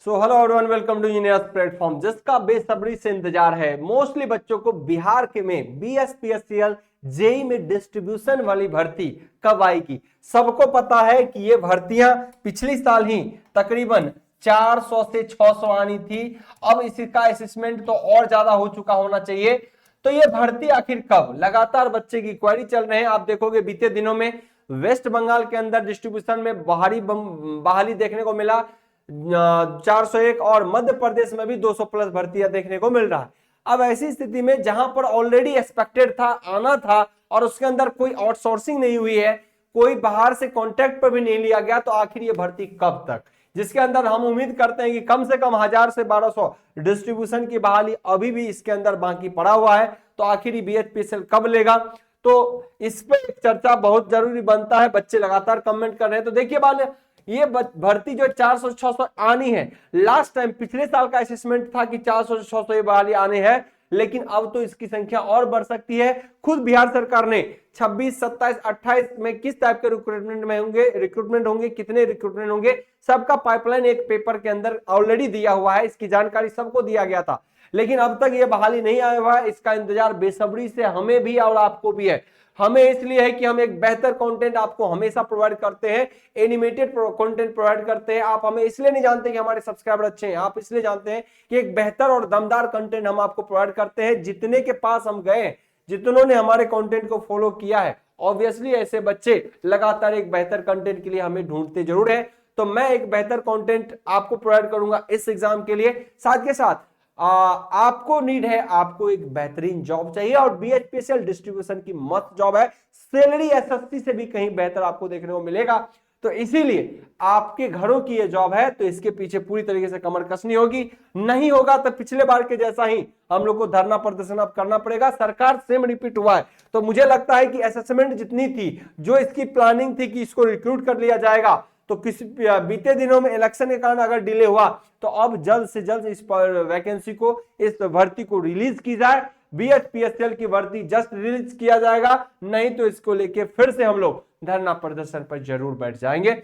So hello everyone, welcome to engineers platform. जिसका बेसब्री से इंतजार है मोस्टली बच्चों को बिहार के में BSPSCL जेई में डिस्ट्रीब्यूशन वाली भर्ती कब आएगी। सबको पता है कि ये भर्तियां पिछली साल ही तकरीबन 400 से 600 आनी थी। अब इसका असेसमेंट तो और ज्यादा हो चुका होना चाहिए। तो ये भर्ती आखिर कब, लगातार बच्चे की क्वेरी चल रहे हैं। आप देखोगे बीते दिनों में वेस्ट बंगाल के अंदर डिस्ट्रीब्यूशन में बहाली देखने को मिला 401, और मध्य प्रदेश में भी 200 प्लस भर्तियां देखने को मिल रहा है। अब ऐसी स्थिति में जहां पर ऑलरेडी एक्सपेक्टेड था, आना था, और उसके अंदर कोई आउटसोर्सिंग नहीं हुई है, कोई बाहर से कॉन्ट्रैक्ट पर भी नहीं लिया गया, तो आखिर ये भर्ती कब तक, जिसके अंदर हम उम्मीद करते हैं कि कम से कम 1000 से 1200 डिस्ट्रीब्यूशन की बहाली अभी भी इसके अंदर बाकी पड़ा हुआ है। तो आखिर BHPSL कब लेगा, तो इस पर चर्चा बहुत जरूरी बनता है। बच्चे लगातार कमेंट कर रहे हैं। तो देखिए बाल, ये भर्ती जो 400-600 आनी है, लास्ट टाइम पिछले साल का असेसमेंट था कि 400 से 600 ये बहाली आने हैं, लेकिन अब तो इसकी संख्या और बढ़ सकती है। खुद बिहार सरकार ने 26, 27, 28 में किस टाइप के रिक्रूटमेंट होंगे, कितने रिक्रूटमेंट होंगे, सबका पाइपलाइन एक पेपर के अंदर ऑलरेडी दिया हुआ है। इसकी जानकारी सबको दिया गया था, लेकिन अब तक ये बहाली नहीं आया हुआ है। इसका इंतजार बेसब्री से हमें भी और आपको भी है। हमें इसलिए है कि हम एक बेहतर कंटेंट आपको हमेशा प्रोवाइड करते हैं, एनिमेटेड कंटेंट प्रोवाइड करते हैं। आप हमें इसलिए नहीं जानते कि हमारे सब्सक्राइबर अच्छे हैं, आप इसलिए जानते हैं कि एक बेहतर और दमदार कंटेंट हम आपको प्रोवाइड करते हैं। जितने के पास हम गए, जितनों ने हमारे कंटेंट को फॉलो किया है, ऑब्वियसली ऐसे बच्चे लगातार एक बेहतर कंटेंट के लिए हमें ढूंढते जरूर है। तो मैं एक बेहतर कंटेंट आपको प्रोवाइड करूंगा इस एग्जाम के लिए। साथ के साथ आपको नीड है, आपको एक बेहतरीन जॉब चाहिए, और BHPSL डिस्ट्रीब्यूशन की मस्त जॉब है। सैलरी SSC से भी कहीं बेहतर आपको देखने को मिलेगा। तो इसीलिए आपके घरों की ये जॉब है, तो इसके पीछे पूरी तरीके से कमर कसनी होगी। नहीं होगा तो पिछले बार के जैसा ही हम लोग को धरना प्रदर्शन अब करना पड़ेगा। सरकार सेम रिपीट हुआ है। तो मुझे लगता है कि असेसमेंट जितनी थी, जो इसकी प्लानिंग थी कि इसको रिक्रूट कर लिया जाएगा, तो किसी बीते दिनों में इलेक्शन के कारण अगर डिले हुआ, तो अब जल्द से जल्द इस वैकेंसी को, इस भर्ती को रिलीज की जाए। BHPSL की भर्ती जस्ट रिलीज किया जाएगा, नहीं तो इसको लेके फिर से हम लोग धरना प्रदर्शन पर जरूर बैठ जाएंगे।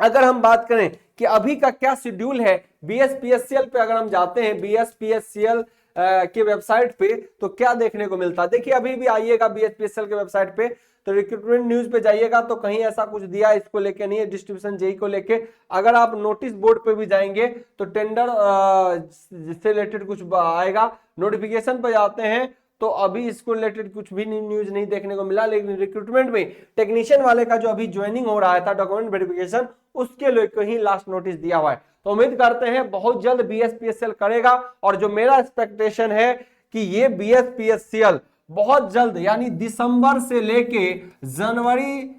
अगर हम बात करें कि अभी का क्या शेड्यूल है BHPSL पे, अगर हम जाते हैं BHPSL के वेबसाइट पे, तो क्या देखने को मिलता है। देखिए अभी भी आइएगा BHPSL के वेबसाइट पे, तो रिक्रूटमेंट न्यूज पे जाइएगा तो कहीं ऐसा कुछ दिया इसको लेके नहीं है, डिस्ट्रीब्यूशन जेई को लेके। अगर आप नोटिस बोर्ड पे भी जाएंगे तो टेंडर से रिलेटेड कुछ आएगा। नोटिफिकेशन पे जाते हैं तो अभी इसको रिलेटेड कुछ भी न्यूज नहीं देखने को मिला। लेकिन रिक्रूटमेंट में टेक्नीशियन वाले का जो अभी ज्वाइनिंग हो रहा था, डॉक्यूमेंट वेरिफिकेशन, उसके लेकर ही लास्ट नोटिस दिया हुआ है। तो उम्मीद करते हैं बहुत जल्द BHPSL करेगा। और जो मेरा एक्सपेक्टेशन है कि ये BHPSL बहुत जल्द, यानी दिसंबर से लेके जनवरी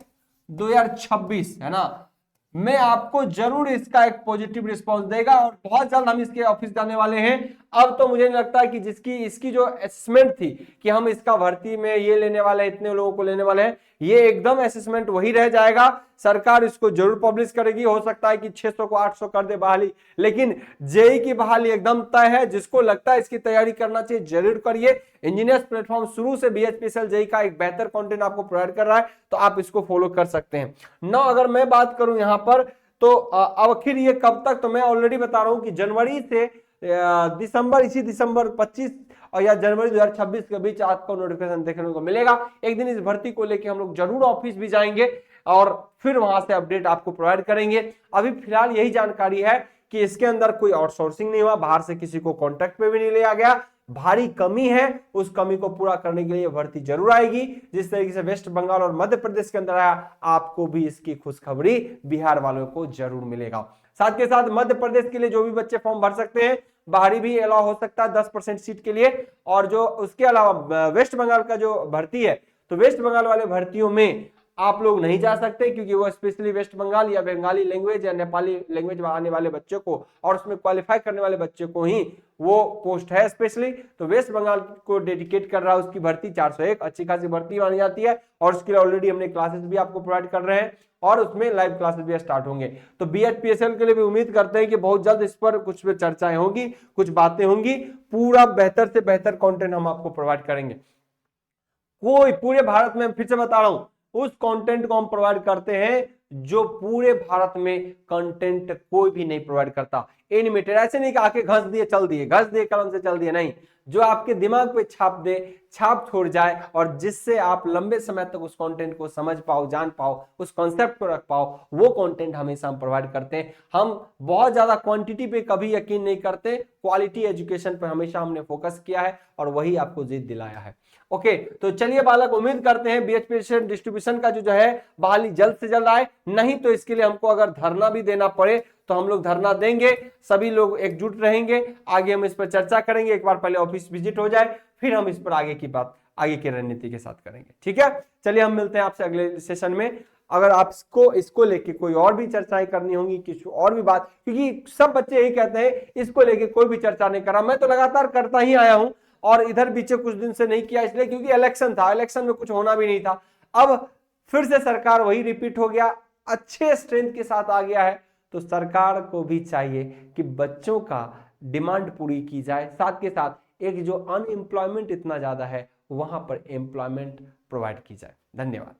2026, है ना, मैं आपको जरूर इसका एक पॉजिटिव रिस्पांस देगा, और बहुत जल्द हम इसके ऑफिस जाने वाले हैं। अब तो मुझे नहीं लगता है कि इसकी जो असेसमेंट थी कि हम इसका भर्ती में ये लेने वाले हैं, इतने लोगों को लेने वाले हैं, ये एकदम असेसमेंट वही रह जाएगा। सरकार इसको जरूर पब्लिश करेगी। हो सकता है कि 600 को 800 कर दे बहाली, लेकिन जेई की बहाली एकदम तय है। जिसको लगता है इसकी तैयारी करना चाहिए, जरूर करिए। इंजीनियर्स प्लेटफॉर्म शुरू से BHPSL जेई का एक बेहतर कंटेंट आपको प्रोवाइड कर रहा है, तो आप इसको फॉलो कर सकते हैं ना। अगर मैं बात करूं यहां पर, तो आखिर ये कब तक, तो मैं ऑलरेडी बता रहा हूं कि जनवरी से दिसंबर, इसी दिसंबर 25 और या जनवरी 2026 के बीच आपको नोटिफिकेशन देखने को मिलेगा। एक दिन इस भर्ती को लेकर हम लोग जरूर ऑफिस भी जाएंगे और फिर वहां से अपडेट आपको प्रोवाइड करेंगे। अभी फिलहाल यही जानकारी है कि इसके अंदर कोई आउटसोर्सिंग नहीं हुआ, बाहर से किसी को कॉन्ट्रैक्ट पे भी नहीं लिया गया। भारी कमी है, उस कमी को पूरा करने के लिए भर्ती जरूर आएगी। जिस तरीके से वेस्ट बंगाल और मध्य प्रदेश के अंदर आया, आपको भी इसकी खुशखबरी बिहार वालों को जरूर मिलेगा। साथ के साथ मध्य प्रदेश के लिए जो भी बच्चे फॉर्म भर सकते हैं, बाहरी भी अलाउ हो सकता है 10% सीट के लिए। और जो उसके अलावा वेस्ट बंगाल का जो भर्ती है, तो वेस्ट बंगाल वाले भर्तियों में आप लोग नहीं जा सकते, क्योंकि वो स्पेशली वेस्ट बंगाल या बंगाली लैंग्वेज या नेपाली लैंग्वेज में आने वाले बच्चों को, और उसमें क्वालिफाई करने वाले बच्चों को ही वो पोस्ट है स्पेशली। तो वेस्ट बंगाल को डेडिकेट कर रहा है उसकी भर्ती 401, अच्छी खासी भर्ती मानी जाती है। और उसके लिए ऑलरेडी हमने क्लासेस भी आपको प्रोवाइड कर रहे हैं, और उसमें लाइव क्लासेस भी स्टार्ट होंगे। तो BHPSL के लिए भी उम्मीद करते हैं कि बहुत जल्द इस पर कुछ चर्चाएं होंगी, कुछ बातें होंगी। पूरा बेहतर से बेहतर कंटेंट हम आपको प्रोवाइड करेंगे। कोई पूरे भारत में, फिर से बता रहा हूं, उस कंटेंट को हम प्रोवाइड करते हैं जो पूरे भारत में कंटेंट कोई भी नहीं प्रोवाइड करता। एनिमेटेड ऐसे नहीं कि आके घस दिए चल दिए, घस दिए कलम से चल दिए, नहीं, जो आपके दिमाग पे छाप दे, छाप छोड़ जाए, और जिससे आप लंबे समय तक उस कंटेंट को समझ पाओ, जान पाओ, उस कॉन्सेप्ट को रख पाओ, वो कंटेंट हमेशा हम प्रोवाइड करते हैं। हम बहुत ज्यादा क्वांटिटी पे कभी यकीन नहीं करते, क्वालिटी एजुकेशन पे हमेशा हमने फोकस किया है और वही आपको जीत दिलाया है। ओके, तो चलिए बालक, उम्मीद करते हैं बीएचपीएससी डिस्ट्रीब्यूशन का जो है बहाली जल्द से जल्द आए। नहीं तो इसके लिए हमको अगर धरना भी देना पड़े तो हम लोग धरना देंगे, सभी लोग एकजुट रहेंगे, आगे हम इस पर चर्चा करेंगे। एक बार पहले ऑफिस विजिट हो जाए, फिर हम इस पर आगे की बात आगे की रणनीति के साथ करेंगे। ठीक है, चलिए हम मिलते हैं आपसे अगले सेशन में। अगर आपको इसको लेके कोई और भी चर्चाएं करनी होंगी, किसी और भी बात, क्योंकि सब बच्चे यही कहते हैं इसको लेके कोई भी चर्चा नहीं करा, मैं तो लगातार करता ही आया हूं, और इधर पीछे कुछ दिन से नहीं किया इसलिए क्योंकि इलेक्शन था, इलेक्शन में कुछ होना भी नहीं था। अब फिर से सरकार वही रिपीट हो गया, अच्छे स्ट्रेंथ के साथ आ गया है, तो सरकार को भी चाहिए कि बच्चों का डिमांड पूरी की जाए, साथ के साथ एक जो अनएम्प्लॉयमेंट इतना ज्यादा है वहां पर एम्प्लॉयमेंट प्रोवाइड की जाए। धन्यवाद।